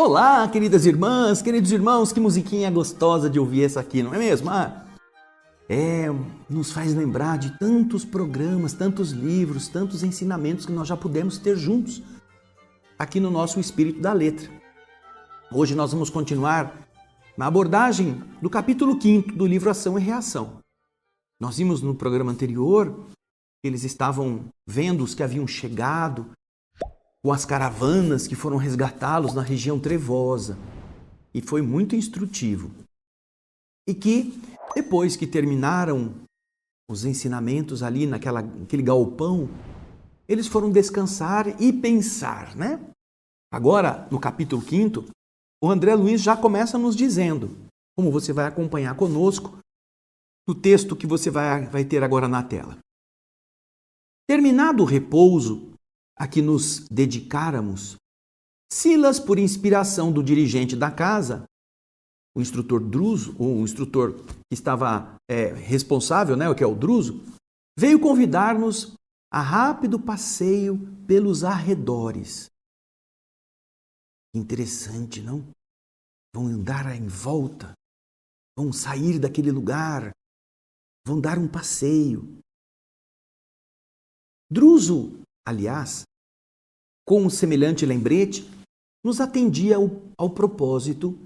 Olá, queridas irmãs, queridos irmãos, que musiquinha gostosa de ouvir essa aqui, não é mesmo? Nos faz lembrar de tantos programas, tantos livros, tantos ensinamentos que nós já pudemos ter juntos aqui no nosso Espírito da Letra. Hoje nós vamos continuar na abordagem do capítulo 5 do livro Ação e Reação. Nós vimos no programa anterior que eles estavam vendo os que haviam chegado com as caravanas que foram resgatá-los na região trevosa. E foi muito instrutivo. E que, depois que terminaram os ensinamentos ali naquele galpão, eles foram descansar e pensar, né? Agora, no capítulo 5, o André Luiz já começa nos dizendo, como você vai acompanhar conosco, no texto que você vai ter agora na tela. Terminado o repouso a que nos dedicáramos, Silas, por inspiração do dirigente da casa, o instrutor Druso, o instrutor que estava responsável, né, que é o Druso, veio convidar-nos a rápido passeio pelos arredores. Interessante, não? Vão andar em volta, vão sair daquele lugar, vão dar um passeio. Druso, aliás, com um semelhante lembrete, nos atendia ao propósito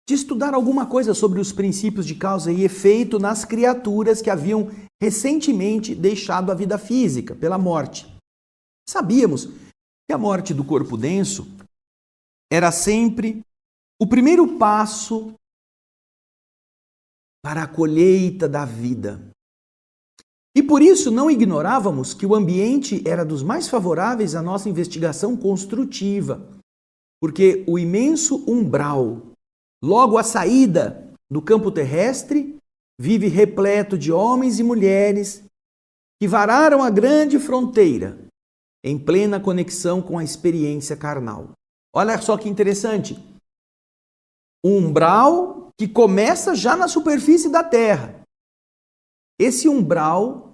de estudar alguma coisa sobre os princípios de causa e efeito nas criaturas que haviam recentemente deixado a vida física pela morte. Sabíamos que a morte do corpo denso era sempre o primeiro passo para a colheita da vida. E por isso não ignorávamos que o ambiente era dos mais favoráveis à nossa investigação construtiva, porque o imenso umbral, logo à saída do campo terrestre, vive repleto de homens e mulheres que vararam a grande fronteira em plena conexão com a experiência carnal. Olha só que interessante. Um umbral que começa já na superfície da terra. Esse umbral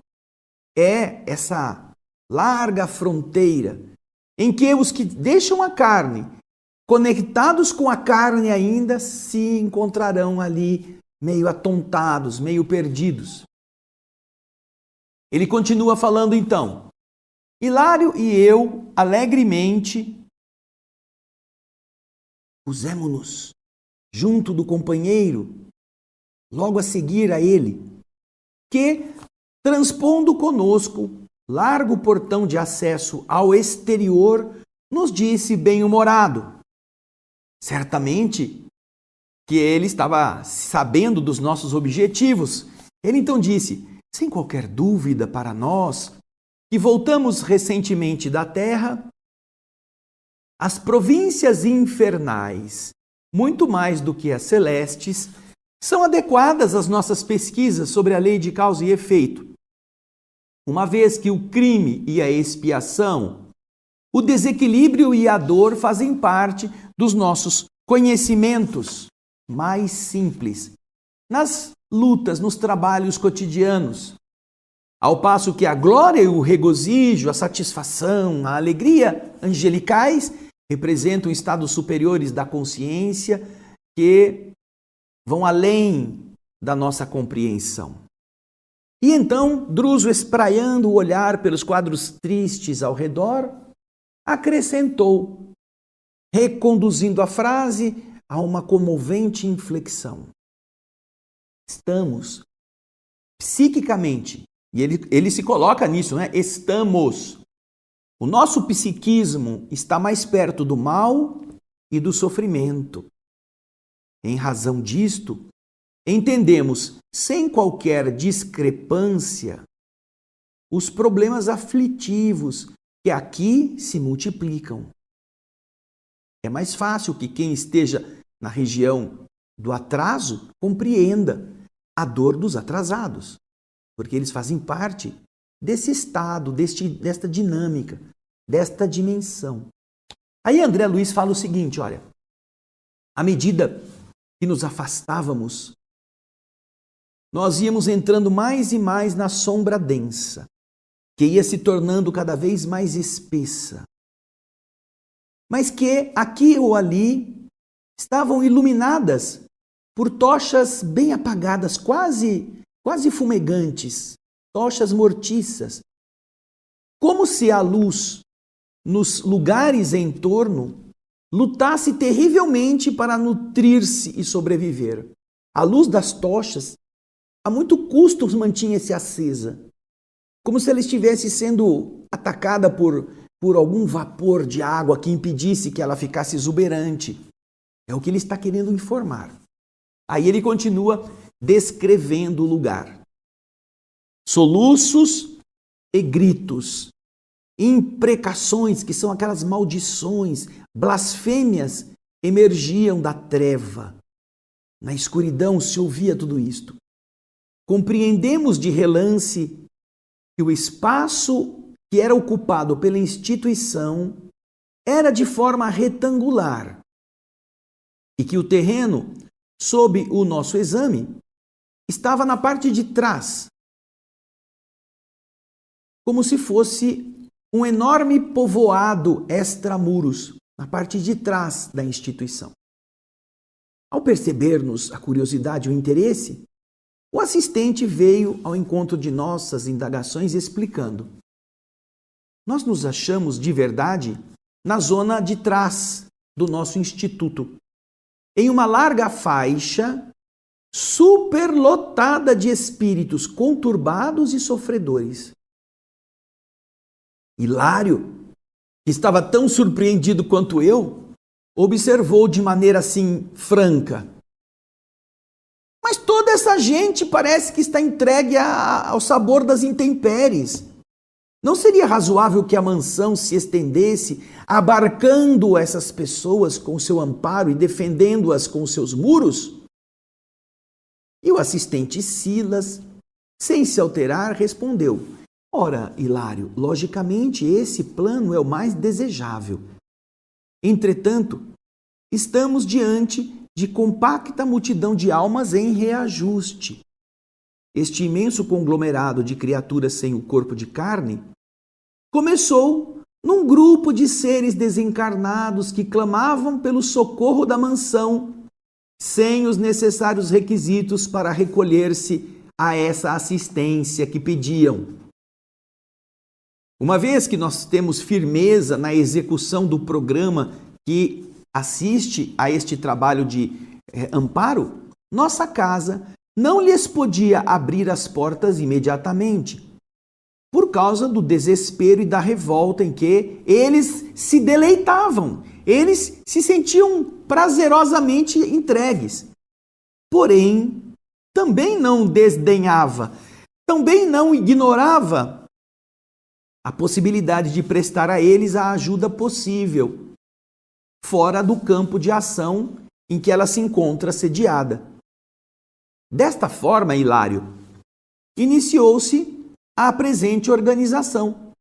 é essa larga fronteira em que os que deixam a carne, conectados com a carne ainda, se encontrarão ali meio atontados, meio perdidos. Ele continua falando então. Hilário e eu, alegremente, pusemo-nos junto do companheiro, logo a seguir a ele, que, transpondo conosco largo portão de acesso ao exterior, nos disse bem-humorado. Certamente que ele estava sabendo dos nossos objetivos. Ele então disse, sem qualquer dúvida para nós, que voltamos recentemente da terra, as províncias infernais, muito mais do que as celestes, são adequadas às nossas pesquisas sobre a lei de causa e efeito, uma vez que o crime e a expiação, o desequilíbrio e a dor fazem parte dos nossos conhecimentos mais simples, nas lutas, nos trabalhos cotidianos, ao passo que a glória e o regozijo, a satisfação, a alegria angelicais representam estados superiores da consciência que vão além da nossa compreensão. E então, Druso, espraiando o olhar pelos quadros tristes ao redor, acrescentou, reconduzindo a frase a uma comovente inflexão. Estamos psiquicamente, e ele se coloca nisso, né? Estamos. O nosso psiquismo está mais perto do mal e do sofrimento. Em razão disto, entendemos, sem qualquer discrepância, os problemas aflitivos que aqui se multiplicam. É mais fácil que quem esteja na região do atraso compreenda a dor dos atrasados, porque eles fazem parte desse estado, desta dinâmica, desta dimensão. Aí André Luiz fala o seguinte, olha, à medida que nos afastávamos, nós íamos entrando mais e mais na sombra densa, que ia se tornando cada vez mais espessa, mas que aqui ou ali estavam iluminadas por tochas bem apagadas, quase fumegantes, tochas mortiças, como se a luz nos lugares em torno lutasse terrivelmente para nutrir-se e sobreviver. A luz das tochas, a muito custo, mantinha-se acesa, como se ela estivesse sendo atacada por algum vapor de água que impedisse que ela ficasse exuberante. É o que ele está querendo informar. Aí ele continua descrevendo o lugar. Soluços e gritos, imprecações, que são aquelas maldições, blasfêmias, emergiam da treva. Na escuridão se ouvia tudo isto. Compreendemos de relance que o espaço que era ocupado pela instituição era de forma retangular e que o terreno, sob o nosso exame, estava na parte de trás, como se fosse um enorme povoado extramuros, na parte de trás da instituição. Ao perceber-nos a curiosidade e o interesse, o assistente veio ao encontro de nossas indagações explicando: nós nos achamos de verdade na zona de trás do nosso instituto, em uma larga faixa superlotada de espíritos conturbados e sofredores. Hilário, que estava tão surpreendido quanto eu, observou de maneira assim franca: mas toda essa gente parece que está entregue ao sabor das intempéries. Não seria razoável que a mansão se estendesse, abarcando essas pessoas com seu amparo e defendendo-as com seus muros? E o assistente Silas, sem se alterar, respondeu: ora, Hilário, logicamente esse plano é o mais desejável. Entretanto, estamos diante de compacta multidão de almas em reajuste. Este imenso conglomerado de criaturas sem o corpo de carne começou num grupo de seres desencarnados que clamavam pelo socorro da mansão, sem os necessários requisitos para recolher-se a essa assistência que pediam. Uma vez que nós temos firmeza na execução do programa que assiste a este trabalho de amparo, nossa casa não lhes podia abrir as portas imediatamente, por causa do desespero e da revolta em que eles se deleitavam, eles se sentiam prazerosamente entregues. Porém, também não desdenhava, também não ignorava a possibilidade de prestar a eles a ajuda possível, fora do campo de ação em que ela se encontra sediada. Desta forma, Hilário, iniciou-se a presente organização,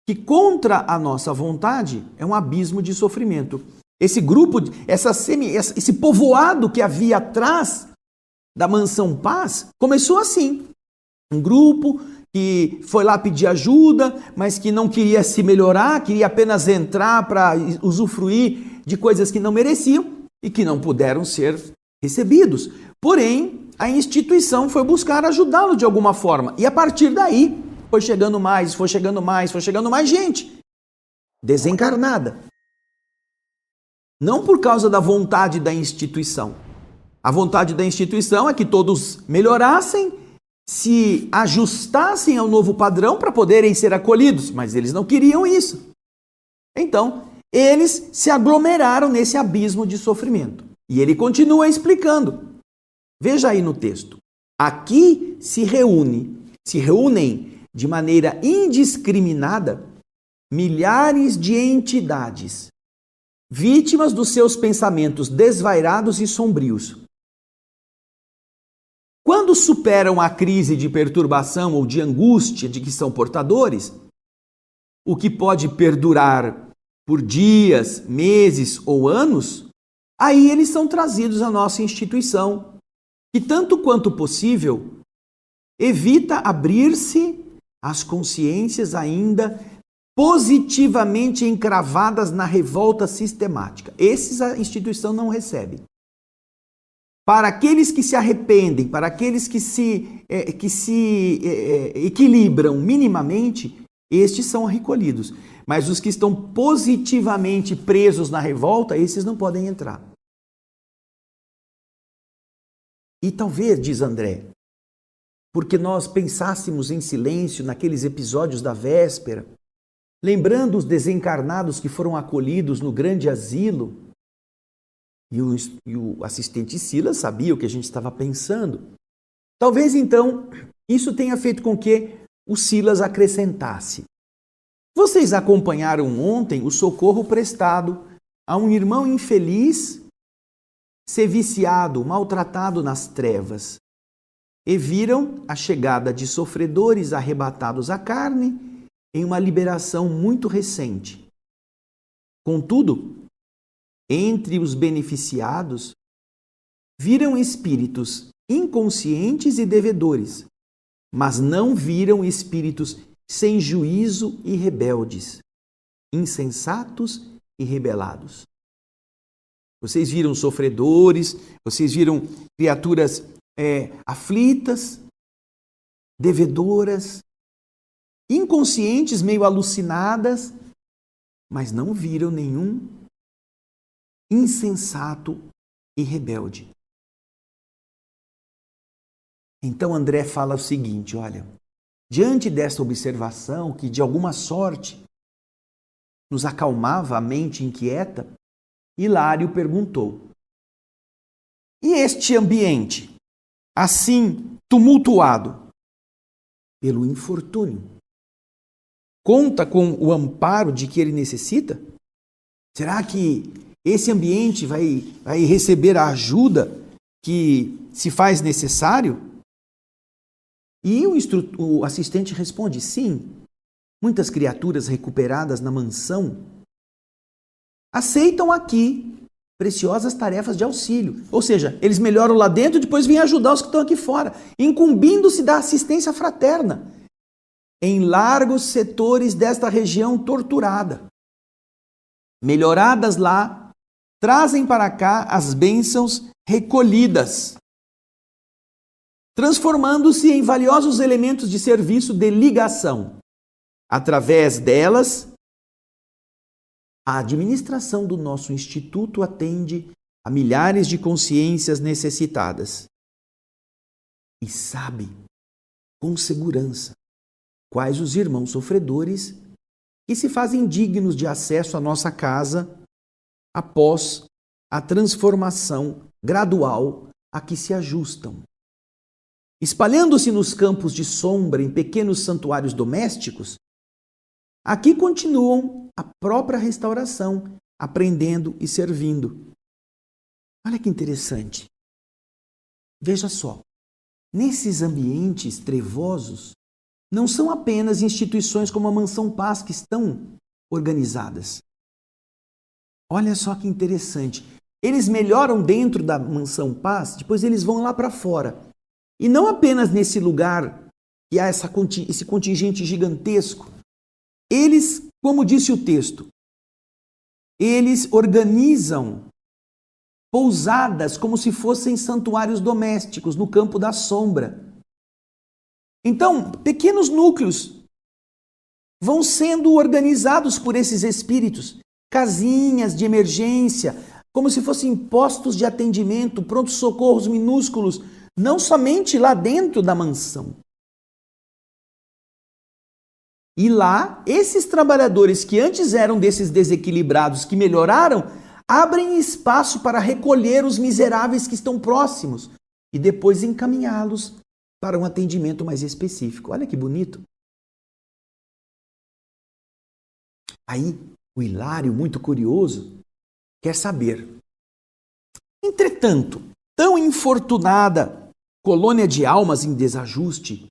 que contra a nossa vontade é um abismo de sofrimento. Esse grupo, esse povoado que havia atrás da Mansão Paz, começou assim. Um grupo que foi lá pedir ajuda, mas que não queria se melhorar, queria apenas entrar para usufruir de coisas que não mereciam e que não puderam ser recebidos. Porém, a instituição foi buscar ajudá-lo de alguma forma. E a partir daí, foi chegando mais gente desencarnada. Não por causa da vontade da instituição. A vontade da instituição é que todos melhorassem, se ajustassem ao novo padrão para poderem ser acolhidos, mas eles não queriam isso. Então, eles se aglomeraram nesse abismo de sofrimento. E ele continua explicando. Veja aí no texto. Aqui se reúnem de maneira indiscriminada milhares de entidades, vítimas dos seus pensamentos desvairados e sombrios. Quando superam a crise de perturbação ou de angústia de que são portadores, o que pode perdurar por dias, meses ou anos, aí eles são trazidos à nossa instituição, que tanto quanto possível evita abrir-se às consciências ainda positivamente encravadas na revolta sistemática. Esses a instituição não recebe. Para aqueles que se arrependem, para aqueles que se equilibram minimamente, estes são recolhidos. Mas os que estão positivamente presos na revolta, esses não podem entrar. E talvez, diz André, porque nós pensássemos em silêncio naqueles episódios da véspera, lembrando os desencarnados que foram acolhidos no grande asilo, e o assistente Silas sabia o que a gente estava pensando. Talvez, então, isso tenha feito com que o Silas acrescentasse. Vocês acompanharam ontem o socorro prestado a um irmão infeliz ser viciado, maltratado nas trevas, e viram a chegada de sofredores arrebatados à carne em uma liberação muito recente. Contudo, entre os beneficiados, viram espíritos inconscientes e devedores, mas não viram espíritos sem juízo e rebeldes, insensatos e rebelados. Vocês viram sofredores, vocês viram criaturas aflitas, devedoras, inconscientes, meio alucinadas, mas não viram nenhum insensato e rebelde. Então André fala o seguinte, olha, diante dessa observação que de alguma sorte nos acalmava a mente inquieta, Hilário perguntou: e este ambiente, assim tumultuado pelo infortúnio, conta com o amparo de que ele necessita? Será que esse ambiente vai receber a ajuda que se faz necessário? E o assistente responde: sim, muitas criaturas recuperadas na mansão aceitam aqui preciosas tarefas de auxílio. Ou seja, eles melhoram lá dentro e depois vêm ajudar os que estão aqui fora, incumbindo-se da assistência fraterna em largos setores desta região torturada. Melhoradas lá, trazem para cá as bênçãos recolhidas, transformando-se em valiosos elementos de serviço de ligação. Através delas, a administração do nosso instituto atende a milhares de consciências necessitadas e sabe, com segurança, quais os irmãos sofredores que se fazem dignos de acesso à nossa casa após a transformação gradual a que se ajustam. Espalhando-se nos campos de sombra em pequenos santuários domésticos, aqui continuam a própria restauração, aprendendo e servindo. Olha que interessante. Veja só, nesses ambientes trevosos, não são apenas instituições como a Mansão Paz que estão organizadas. Olha só que interessante. Eles melhoram dentro da Mansão Paz, depois eles vão lá para fora. E não apenas nesse lugar que há esse contingente gigantesco. Eles, como disse o texto, eles organizam pousadas como se fossem santuários domésticos no campo da sombra. Então, pequenos núcleos vão sendo organizados por esses espíritos, casinhas de emergência, como se fossem postos de atendimento, prontos-socorros minúsculos, não somente lá dentro da mansão. E lá, esses trabalhadores que antes eram desses desequilibrados, que melhoraram, abrem espaço para recolher os miseráveis que estão próximos e depois encaminhá-los para um atendimento mais específico. Olha que bonito. Aí, o Hilário, muito curioso, quer saber. Entretanto, tão infortunada colônia de almas em desajuste,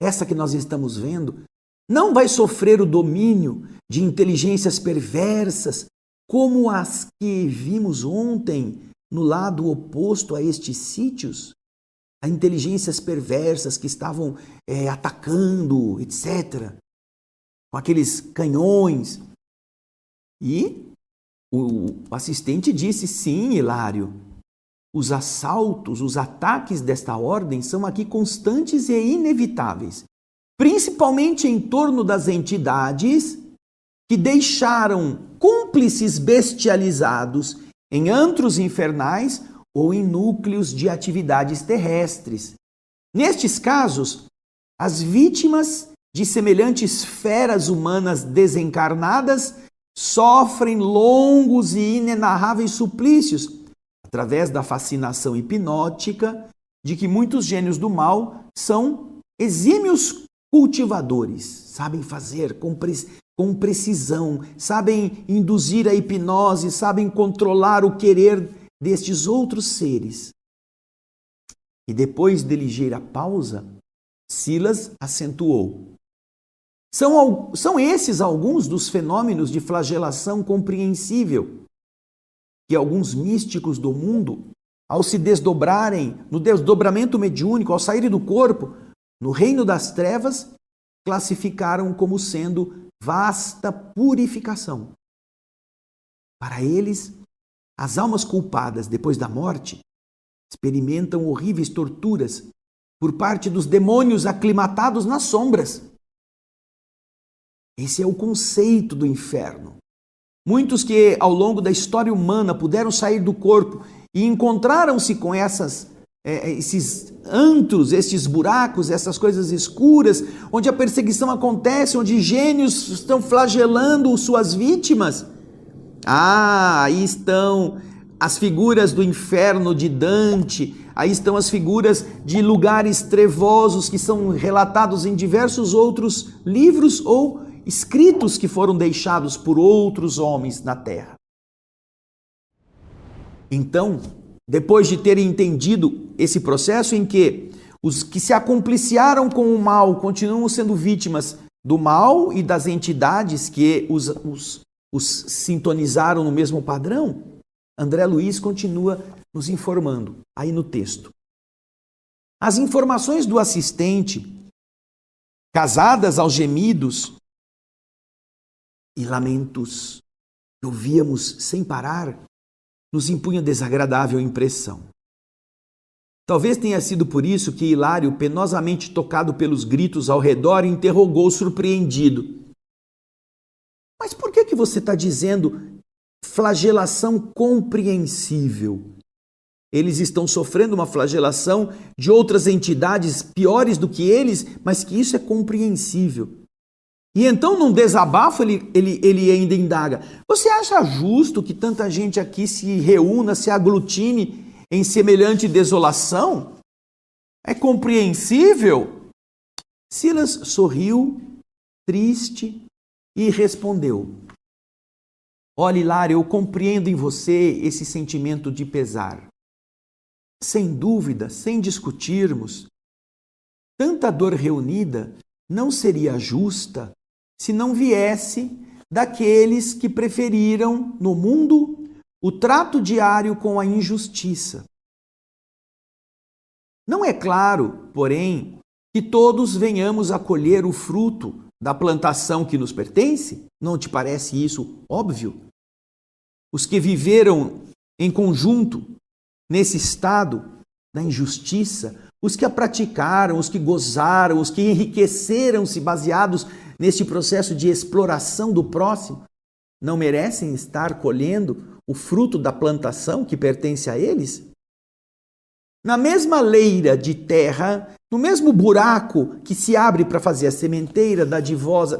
essa que nós estamos vendo, não vai sofrer o domínio de inteligências perversas como as que vimos ontem no lado oposto a estes sítios? A inteligências perversas que estavam atacando, etc. com aqueles canhões. E o assistente disse: sim, Hilário, os assaltos, os ataques desta ordem são aqui constantes e inevitáveis, principalmente em torno das entidades que deixaram cúmplices bestializados em antros infernais ou em núcleos de atividades terrestres. Nestes casos, as vítimas de semelhantes feras humanas desencarnadas sofrem longos e inenarráveis suplícios através da fascinação hipnótica de que muitos gênios do mal são exímios cultivadores, sabem fazer com precisão, sabem induzir a hipnose, sabem controlar o querer destes outros seres. E depois de ligeira pausa, Silas acentuou: São esses alguns dos fenômenos de flagelação compreensível que alguns místicos do mundo, ao se desdobrarem no desdobramento mediúnico, ao saírem do corpo, no reino das trevas, classificaram como sendo vasta purificação. Para eles, as almas culpadas depois da morte experimentam horríveis torturas por parte dos demônios aclimatados nas sombras. Esse é o conceito do inferno. Muitos que ao longo da história humana puderam sair do corpo e encontraram-se com esses antros, estes buracos, essas coisas escuras, onde a perseguição acontece, onde gênios estão flagelando suas vítimas. Aí estão as figuras do inferno de Dante, aí estão as figuras de lugares trevosos que são relatados em diversos outros livros ou escritos que foram deixados por outros homens na terra. Então, depois de terem entendido esse processo em que os que se acompliciaram com o mal continuam sendo vítimas do mal e das entidades que os sintonizaram no mesmo padrão, André Luiz continua nos informando aí no texto. As informações do assistente, casadas aos gemidos e lamentos que ouvíamos sem parar, nos impunha desagradável impressão. Talvez tenha sido por isso que Hilário, penosamente tocado pelos gritos ao redor, interrogou surpreendido: mas por que você está dizendo flagelação compreensível? Eles estão sofrendo uma flagelação de outras entidades piores do que eles, mas que isso é compreensível. E então, num desabafo, ele ainda indaga: você acha justo que tanta gente aqui se reúna, se aglutine em semelhante desolação? É compreensível? Silas sorriu, triste, e respondeu: olha, Hilário, eu compreendo em você esse sentimento de pesar. Sem dúvida, sem discutirmos, tanta dor reunida não seria justa se não viesse daqueles que preferiram no mundo o trato diário com a injustiça. Não é claro, porém, que todos venhamos a colher o fruto da plantação que nos pertence? Não te parece isso óbvio? Os que viveram em conjunto nesse estado da injustiça, os que a praticaram, os que gozaram, os que enriqueceram-se baseados neste processo de exploração do próximo, não merecem estar colhendo o fruto da plantação que pertence a eles? Na mesma leira de terra, no mesmo buraco que se abre para fazer a sementeira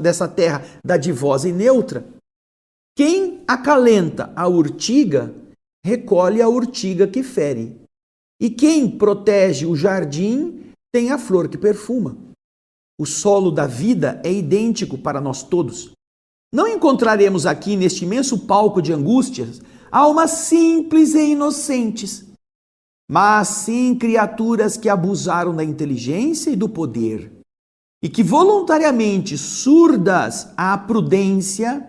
dessa terra dadivosa e neutra, quem acalenta a urtiga, recolhe a urtiga que fere. E quem protege o jardim, tem a flor que perfuma. O solo da vida é idêntico para nós todos. Não encontraremos aqui, neste imenso palco de angústias, almas simples e inocentes, mas sim criaturas que abusaram da inteligência e do poder, e que voluntariamente, surdas à prudência,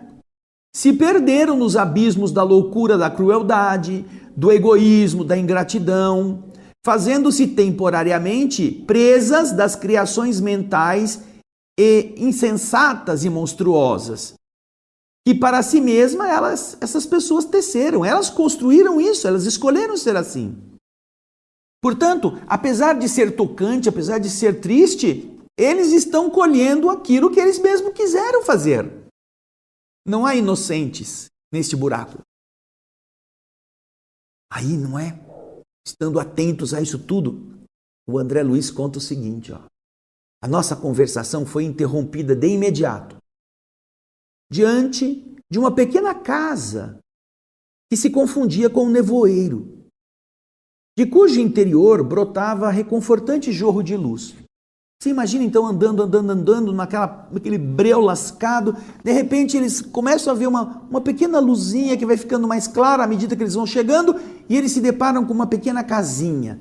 se perderam nos abismos da loucura, da crueldade, do egoísmo, da ingratidão, fazendo-se temporariamente presas das criações mentais e insensatas e monstruosas, que para si mesma essas pessoas teceram, elas construíram isso, elas escolheram ser assim. Portanto, apesar de ser tocante, apesar de ser triste, eles estão colhendo aquilo que eles mesmos quiseram fazer. Não há inocentes neste buraco. Aí, não é? Estando atentos a isso tudo, o André Luiz conta o seguinte, ó. A nossa conversação foi interrompida de imediato, diante de uma pequena casa que se confundia com um nevoeiro, de cujo interior brotava reconfortante jorro de luz. Você imagina então andando naquele breu lascado, de repente eles começam a ver uma pequena luzinha que vai ficando mais clara à medida que eles vão chegando, e eles se deparam com uma pequena casinha.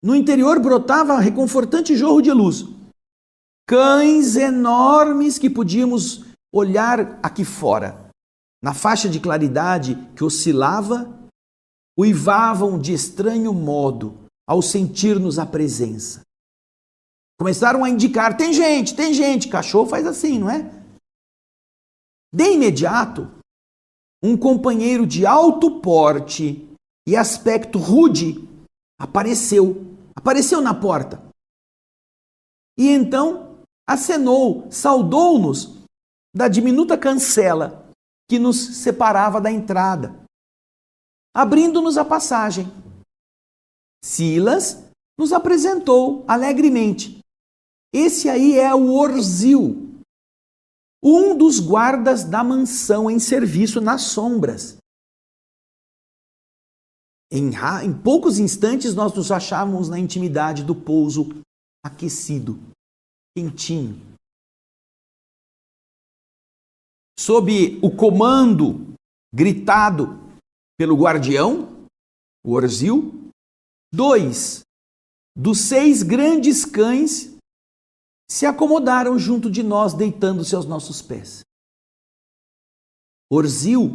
No interior brotava reconfortante jorro de luz. Cães enormes que podíamos olhar aqui fora, na faixa de claridade que oscilava, uivavam de estranho modo ao sentir-nos a presença. Começaram a indicar, tem gente, cachorro faz assim, não é? De imediato, um companheiro de alto porte e aspecto rude apareceu na porta. E então acenou, saudou-nos da diminuta cancela que nos separava da entrada, abrindo-nos a passagem. Silas nos apresentou alegremente. Esse aí é o Orzil, um dos guardas da mansão em serviço nas sombras. Em poucos instantes nós nos achávamos na intimidade do pouso aquecido, quentinho. Sob o comando gritado pelo guardião, o Orzil, 2 dos 6 grandes cães se acomodaram junto de nós, deitando-se aos nossos pés. Orzil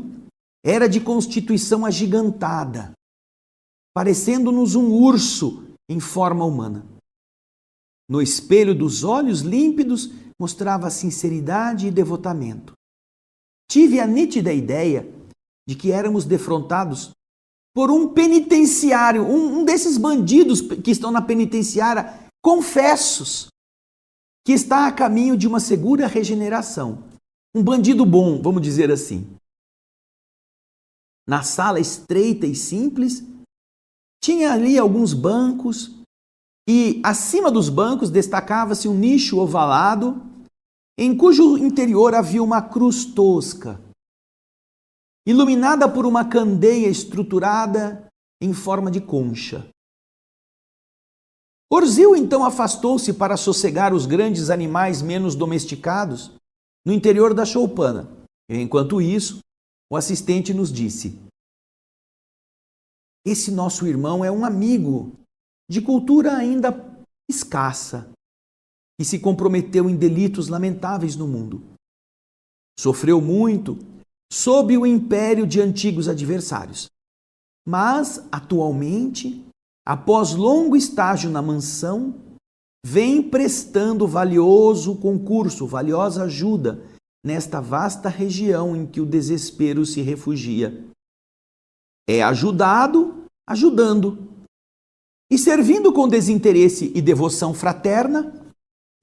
era de constituição agigantada, parecendo-nos um urso em forma humana. No espelho dos olhos límpidos mostrava sinceridade e devotamento. Tive a nítida ideia de que éramos defrontados por um penitenciário, um desses bandidos que estão na penitenciária, confessos, que está a caminho de uma segura regeneração. Um bandido bom, vamos dizer assim. Na sala estreita e simples, tinha ali alguns bancos e acima dos bancos destacava-se um nicho ovalado em cujo interior havia uma cruz tosca, iluminada por uma candeia estruturada em forma de concha. Orzil então afastou-se para sossegar os grandes animais menos domesticados no interior da choupana. Enquanto isso, o assistente nos disse: esse nosso irmão é um amigo de cultura ainda escassa e se comprometeu em delitos lamentáveis no mundo. Sofreu muito sob o império de antigos adversários. Mas, atualmente, após longo estágio na mansão, vem prestando valioso concurso, valiosa ajuda nesta vasta região em que o desespero se refugia. É ajudado, ajudando. E servindo com desinteresse e devoção fraterna,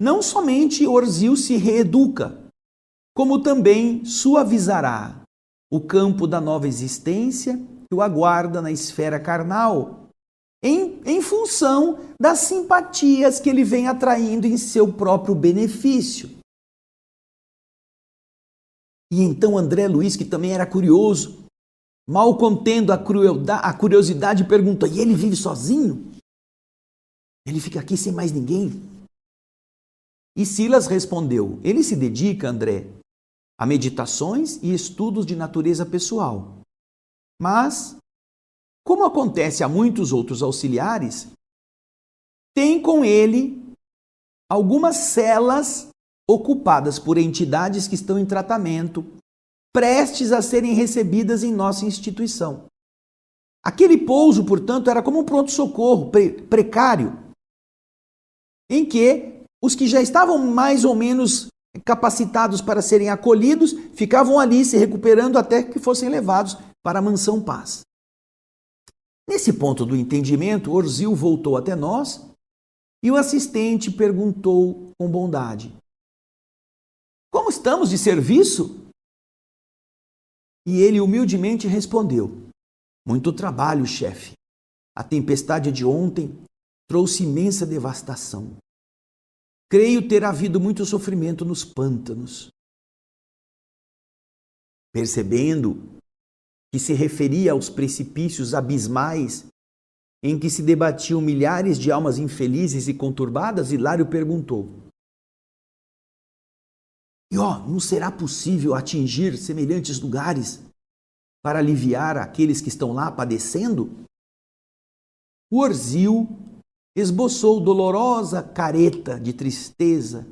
não somente Orzil se reeduca, como também suavizará o campo da nova existência que o aguarda na esfera carnal, em função das simpatias que ele vem atraindo em seu próprio benefício. E então André Luiz, que também era curioso, mal contendo a curiosidade, pergunta: e ele vive sozinho? Ele fica aqui sem mais ninguém? E Silas respondeu: ele se dedica, André, a meditações e estudos de natureza pessoal. Mas, como acontece a muitos outros auxiliares, tem com ele algumas celas ocupadas por entidades que estão em tratamento, prestes a serem recebidas em nossa instituição. Aquele pouso, portanto, era como um pronto-socorro precário, em que os que já estavam mais ou menos capacitados para serem acolhidos, ficavam ali se recuperando até que fossem levados para a mansão Paz. Nesse ponto do entendimento, Orzil voltou até nós e o assistente perguntou com bondade: como estamos de serviço? E ele humildemente respondeu: muito trabalho, chefe. A tempestade de ontem trouxe imensa devastação. Creio ter havido muito sofrimento nos pântanos. Percebendo que se referia aos precipícios abismais em que se debatiam milhares de almas infelizes e conturbadas, Hilário perguntou: não será possível atingir semelhantes lugares para aliviar aqueles que estão lá padecendo? O Orzil esboçou dolorosa careta de tristeza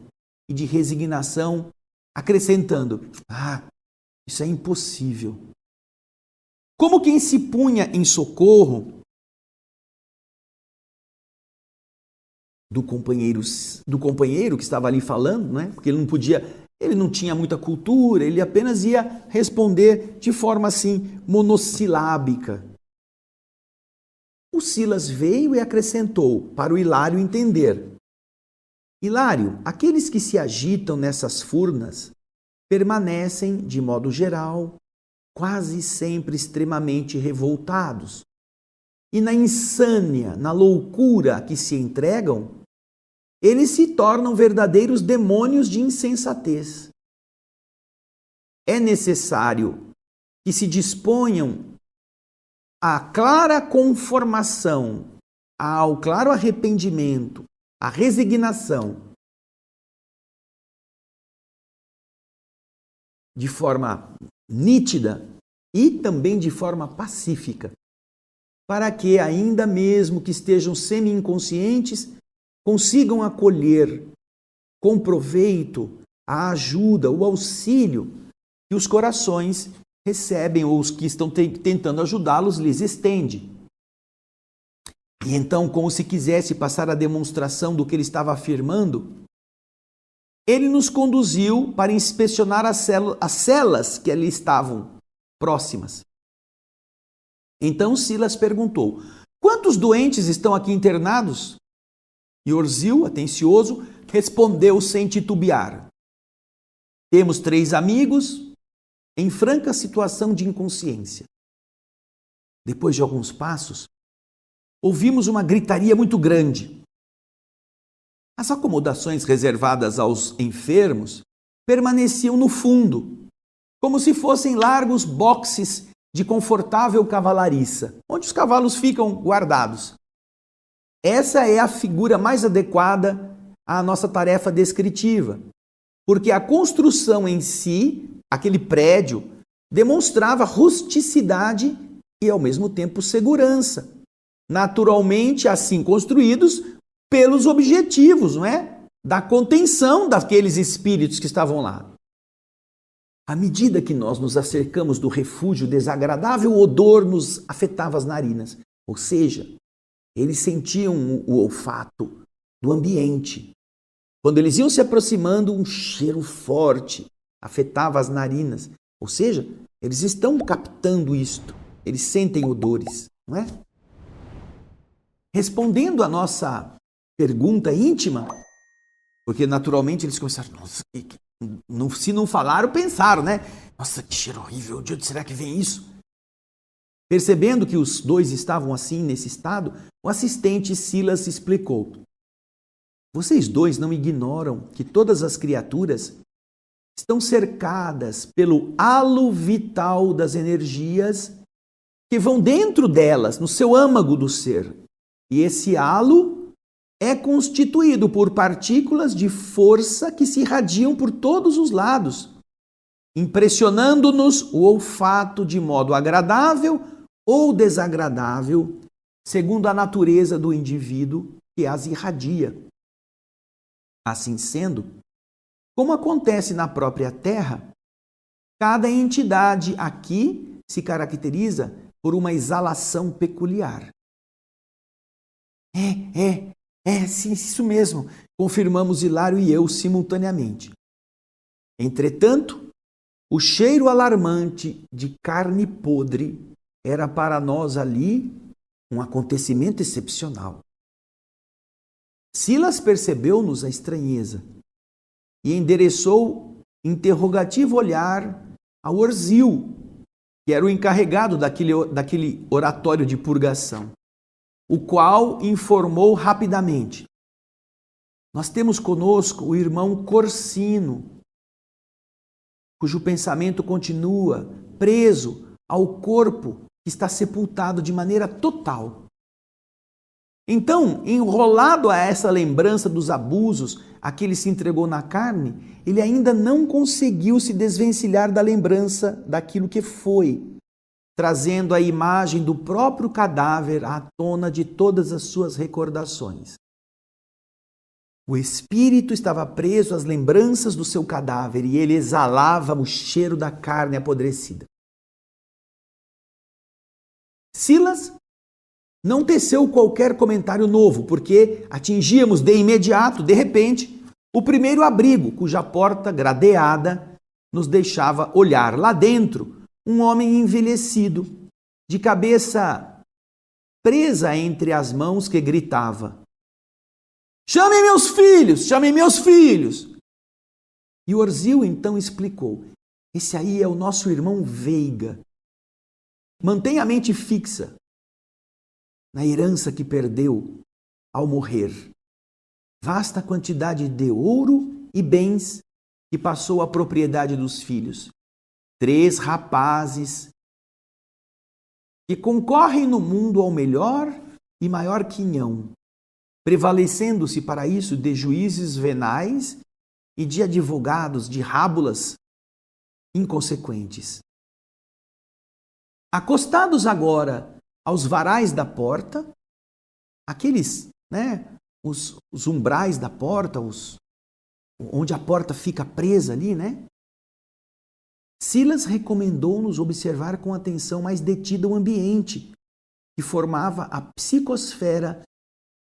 e de resignação, acrescentando: isso é impossível. Como quem se punha em socorro do companheiro que estava ali falando, né? Porque ele não tinha muita cultura, ele apenas ia responder de forma assim, monossilábica. O Silas veio e acrescentou, para o Hilário entender: Hilário, aqueles que se agitam nessas furnas permanecem, de modo geral, quase sempre extremamente revoltados. E na insânia, na loucura a que se entregam, eles se tornam verdadeiros demônios de insensatez. É necessário que se disponham à clara conformação, ao claro arrependimento, à resignação, de forma nítida e também de forma pacífica, para que, ainda mesmo que estejam semi-inconscientes, consigam acolher com proveito a ajuda, o auxílio que os corações recebem ou os que estão tentando ajudá-los lhes estende. E então, como se quisesse passar a demonstração do que ele estava afirmando, ele nos conduziu para inspecionar as celas que ali estavam próximas. Então Silas perguntou: quantos doentes estão aqui internados? E Orzil, atencioso, respondeu sem titubear: temos 3 amigos em franca situação de inconsciência. Depois de alguns passos, ouvimos uma gritaria muito grande. As acomodações reservadas aos enfermos permaneciam no fundo, como se fossem largos boxes de confortável cavalariça, onde os cavalos ficam guardados. Essa é a figura mais adequada à nossa tarefa descritiva, porque a construção em si, aquele prédio, demonstrava rusticidade e, ao mesmo tempo, segurança. Naturalmente, assim construídos pelos objetivos, não é? Da contenção daqueles espíritos que estavam lá. À medida que nós nos acercamos do refúgio, desagradável odor nos afetava as narinas. Ou seja, eles sentiam o olfato do ambiente. Quando eles iam se aproximando, um cheiro forte afetava as narinas. Ou seja, eles estão captando isto. Eles sentem odores, não é? Respondendo à nossa pergunta íntima, porque naturalmente eles começaram, nossa, se não falaram, pensaram, né? Nossa, que cheiro horrível, de onde será que vem isso? Percebendo que os 2 estavam assim, nesse estado, o assistente Silas explicou: vocês 2 não ignoram que todas as criaturas estão cercadas pelo halo vital das energias que vão dentro delas, no seu âmago do ser. E esse halo é constituído por partículas de força que se irradiam por todos os lados, impressionando-nos o olfato de modo agradável ou desagradável, segundo a natureza do indivíduo que as irradia. Assim sendo, como acontece na própria Terra, cada entidade aqui se caracteriza por uma exalação peculiar. Sim, isso mesmo, confirmamos Hilário e eu simultaneamente. Entretanto, o cheiro alarmante de carne podre era para nós ali um acontecimento excepcional. Silas percebeu-nos a estranheza e endereçou interrogativo olhar ao Orzil, que era o encarregado daquele oratório de purgação, o qual informou rapidamente: nós temos conosco o irmão Corsino, cujo pensamento continua preso ao corpo que está sepultado de maneira total. Então, enrolado a essa lembrança dos abusos a que ele se entregou na carne, ele ainda não conseguiu se desvencilhar da lembrança daquilo que foi, trazendo a imagem do próprio cadáver à tona de todas as suas recordações. O espírito estava preso às lembranças do seu cadáver e ele exalava o cheiro da carne apodrecida. Silas não teceu qualquer comentário novo, porque atingíamos de imediato, de repente, o primeiro abrigo, cuja porta gradeada nos deixava olhar lá dentro um homem envelhecido, de cabeça presa entre as mãos, que gritava: "Chamem meus filhos! Chamem meus filhos!" E Orzil então explicou: esse aí é o nosso irmão Veiga. Mantenha a mente fixa na herança que perdeu ao morrer. Vasta quantidade de ouro e bens que passou à propriedade dos filhos. 3 rapazes que concorrem no mundo ao melhor e maior quinhão, prevalecendo-se para isso de juízes venais e de advogados de rábulas inconsequentes. Acostados agora aos varais da porta, aqueles, os umbrais da porta, onde a porta fica presa ali, Silas recomendou-nos observar com atenção mais detida o ambiente que formava a psicosfera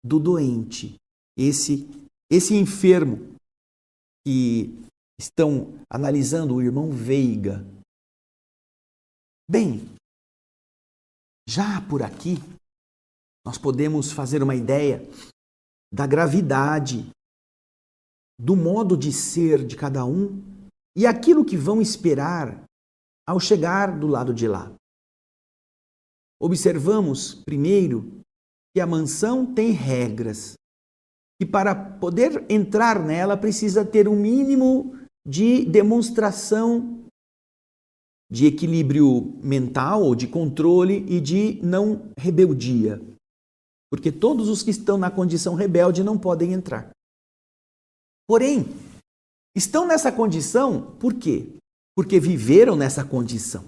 do doente, esse enfermo que estão analisando o irmão Veiga. Bem, já por aqui nós podemos fazer uma ideia da gravidade, do modo de ser de cada um e aquilo que vão esperar ao chegar do lado de lá. Observamos, primeiro, que a mansão tem regras e para poder entrar nela precisa ter um mínimo de demonstração de equilíbrio mental ou de controle e de não rebeldia. Porque todos os que estão na condição rebelde não podem entrar. Porém, estão nessa condição por quê? Porque viveram nessa condição.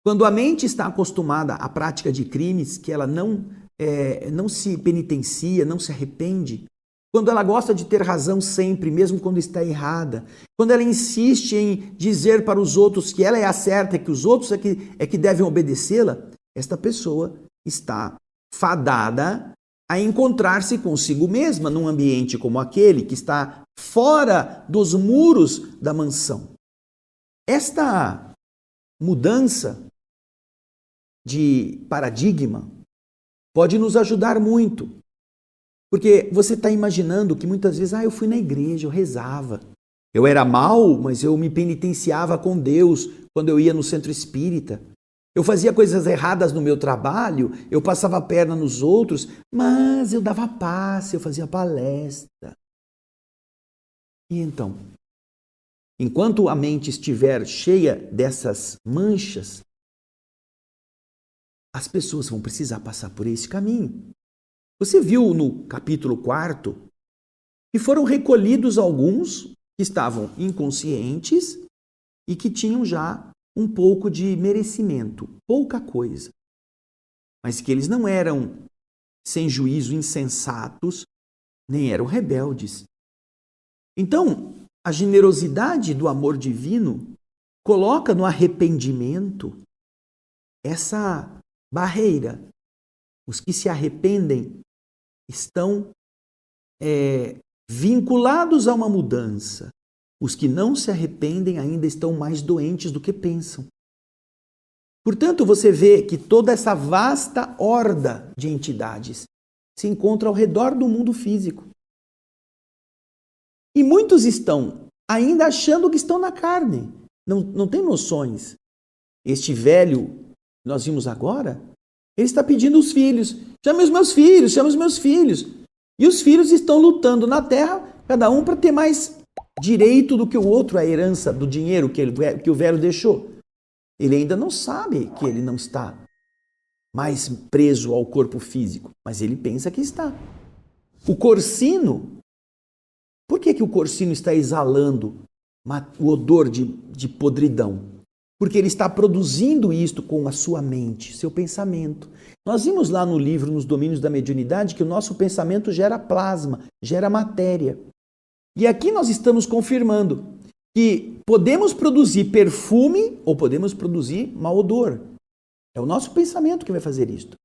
Quando a mente está acostumada à prática de crimes, que ela não se penitencia, não se arrepende, quando ela gosta de ter razão sempre, mesmo quando está errada, quando ela insiste em dizer para os outros que ela é a certa, que os outros é que devem obedecê-la, esta pessoa está fadada a encontrar-se consigo mesma num ambiente como aquele que está fora dos muros da mansão. Esta mudança de paradigma pode nos ajudar muito, porque você está imaginando que muitas vezes, eu fui na igreja, eu rezava, eu era mau, mas eu me penitenciava com Deus quando eu ia no centro espírita. Eu fazia coisas erradas no meu trabalho, eu passava a perna nos outros, mas eu dava passe, eu fazia palestra. E então, enquanto a mente estiver cheia dessas manchas, as pessoas vão precisar passar por esse caminho. Você viu no capítulo 4 que foram recolhidos alguns que estavam inconscientes e que tinham já um pouco de merecimento, pouca coisa, mas que eles não eram sem juízo insensatos, nem eram rebeldes. Então, a generosidade do amor divino coloca no arrependimento essa barreira. Os que se arrependem estão vinculados a uma mudança. Os que não se arrependem ainda estão mais doentes do que pensam. Portanto, você vê que toda essa vasta horda de entidades se encontra ao redor do mundo físico. E muitos estão ainda achando que estão na carne. Não tem noções. Este velho que nós vimos agora, ele está pedindo os filhos. Chame os meus filhos, chame os meus filhos. E os filhos estão lutando na terra, cada um para ter mais direito do que o outro, a herança do dinheiro que o velho deixou. Ele ainda não sabe que ele não está mais preso ao corpo físico, mas ele pensa que está. O Corsino, por que o Corsino está exalando o odor de podridão? Porque ele está produzindo isto com a sua mente, seu pensamento. Nós vimos lá no livro, nos domínios da mediunidade, que o nosso pensamento gera plasma, gera matéria. E aqui nós estamos confirmando que podemos produzir perfume ou podemos produzir mau odor. É o nosso pensamento que vai fazer isto.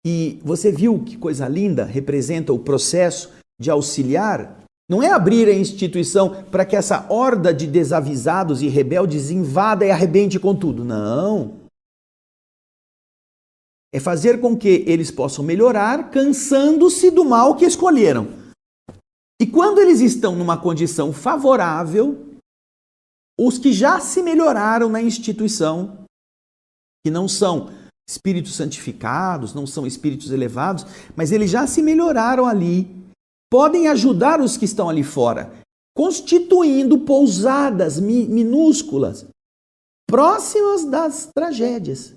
E você viu que coisa linda representa o processo de auxiliar? Não é abrir a instituição para que essa horda de desavisados e rebeldes invada e arrebente com tudo. Não. É fazer com que eles possam melhorar, cansando-se do mal que escolheram. E quando eles estão numa condição favorável, os que já se melhoraram na instituição, que não são espíritos santificados, não são espíritos elevados, mas eles já se melhoraram ali, podem ajudar os que estão ali fora, constituindo pousadas minúsculas, próximas das tragédias.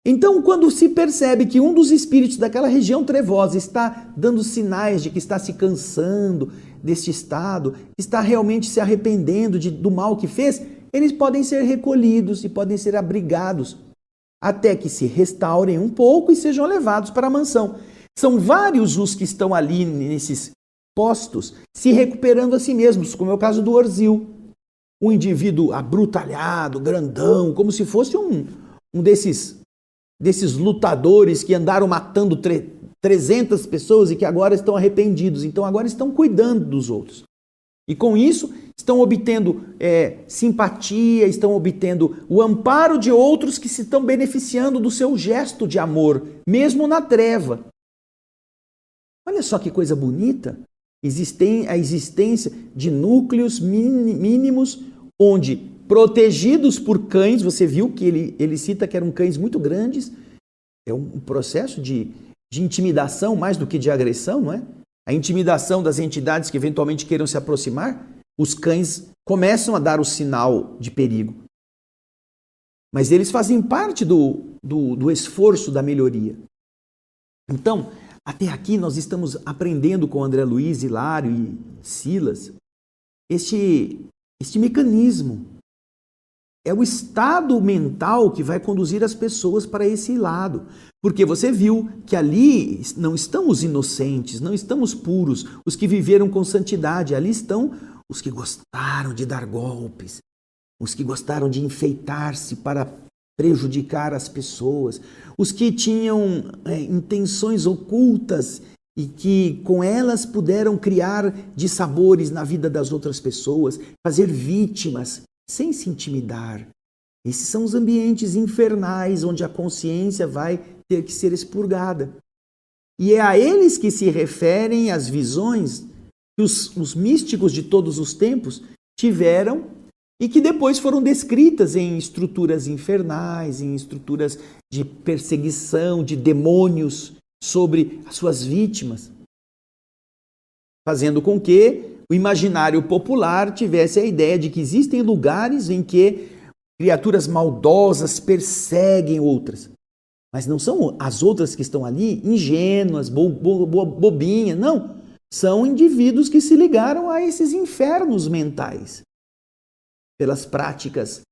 Então, quando se percebe que um dos espíritos daquela região trevosa está dando sinais de que está se cansando deste estado, está realmente se arrependendo do mal que fez, eles podem ser recolhidos e podem ser abrigados, até que se restaurem um pouco e sejam levados para a mansão. São vários os que estão ali nesses postos se recuperando a si mesmos, como é o caso do Orzil. Um indivíduo abrutalhado, grandão, como se fosse um desses lutadores que andaram matando 300 pessoas e que agora estão arrependidos. Então agora estão cuidando dos outros. E com isso estão obtendo simpatia, estão obtendo o amparo de outros que se estão beneficiando do seu gesto de amor, mesmo na treva. Olha só que coisa bonita. A existência de núcleos mínimos onde, protegidos por cães, você viu que ele cita que eram cães muito grandes, é um processo de intimidação mais do que de agressão, não é? A intimidação das entidades que eventualmente queiram se aproximar, os cães começam a dar o sinal de perigo. Mas eles fazem parte do esforço da melhoria. Então, até aqui nós estamos aprendendo com André Luiz, Hilário e Silas este mecanismo. É o estado mental que vai conduzir as pessoas para esse lado. Porque você viu que ali não estão os inocentes, não estão os puros, os que viveram com santidade. Ali estão os que gostaram de dar golpes, os que gostaram de enfeitar-se para prejudicar as pessoas, os que tinham intenções ocultas e que com elas puderam criar dissabores na vida das outras pessoas, fazer vítimas sem se intimidar. Esses são os ambientes infernais onde a consciência vai ter que ser expurgada. E é a eles que se referem as visões que os místicos de todos os tempos tiveram e que depois foram descritas em estruturas infernais, em estruturas de perseguição, de demônios sobre as suas vítimas, fazendo com que o imaginário popular tivesse a ideia de que existem lugares em que criaturas maldosas perseguem outras. Mas não são as outras que estão ali ingênuas, bobinhas, não. São indivíduos que se ligaram a esses infernos mentais pelas práticas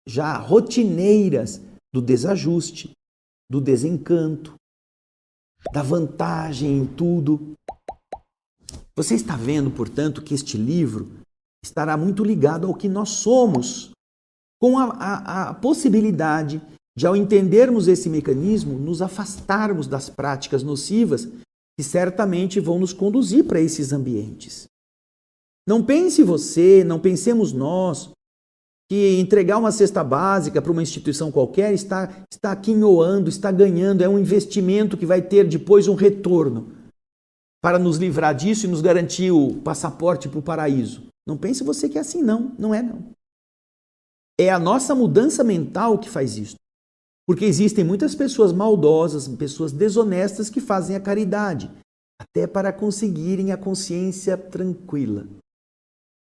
já rotineiras do desajuste, do desencanto, da vantagem em tudo. Você está vendo, portanto, que este livro estará muito ligado ao que nós somos, com a possibilidade de, ao entendermos esse mecanismo, nos afastarmos das práticas nocivas que certamente vão nos conduzir para esses ambientes. Não pense você, não pensemos nós, que entregar uma cesta básica para uma instituição qualquer está quinhoando, está ganhando, é um investimento que vai ter depois um retorno para nos livrar disso e nos garantir o passaporte para o paraíso. Não pense você que é assim, não. Não é, não. É a nossa mudança mental que faz isso. Porque existem muitas pessoas maldosas, pessoas desonestas que fazem a caridade, até para conseguirem a consciência tranquila.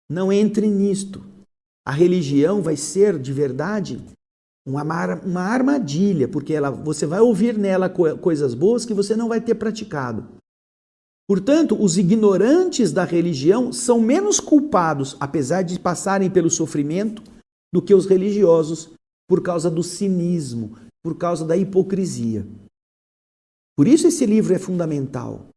Não entre nisto. A religião vai ser, de verdade, uma armadilha, porque você vai ouvir nela coisas boas que você não vai ter praticado. Portanto, os ignorantes da religião são menos culpados, apesar de passarem pelo sofrimento, do que os religiosos, por causa do cinismo, por causa da hipocrisia. Por isso esse livro é fundamental,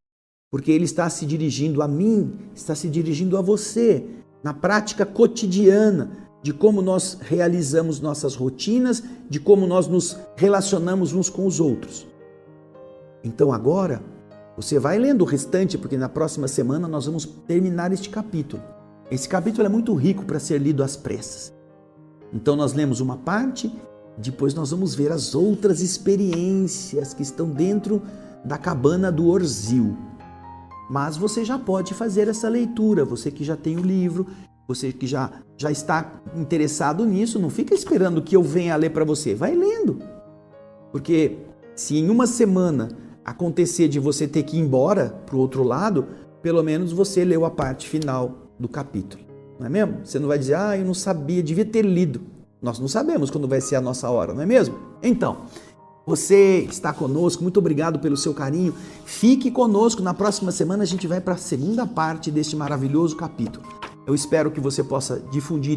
porque ele está se dirigindo a mim, está se dirigindo a você, na prática cotidiana, de como nós realizamos nossas rotinas, de como nós nos relacionamos uns com os outros. Então agora, você vai lendo o restante, porque na próxima semana nós vamos terminar este capítulo. Esse capítulo é muito rico para ser lido às pressas. Então nós lemos uma parte, depois nós vamos ver as outras experiências que estão dentro da cabana do Orzil. Mas você já pode fazer essa leitura, você que já tem o livro, você que já está interessado nisso, não fica esperando que eu venha ler para você, vai lendo. Porque se em uma semana acontecer de você ter que ir embora para o outro lado, pelo menos você leu a parte final do capítulo, não é mesmo? Você não vai dizer, eu não sabia, devia ter lido. Nós não sabemos quando vai ser a nossa hora, não é mesmo? Então, você está conosco, muito obrigado pelo seu carinho. Fique conosco, na próxima semana a gente vai para a segunda parte deste maravilhoso capítulo. Eu espero que você possa difundir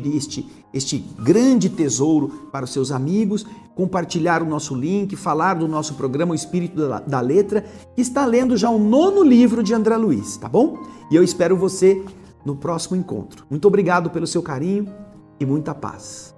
este grande tesouro para os seus amigos, compartilhar o nosso link, falar do nosso programa O Espírito da Letra, que está lendo já o 9º livro de André Luiz, tá bom? E eu espero você no próximo encontro. Muito obrigado pelo seu carinho e muita paz.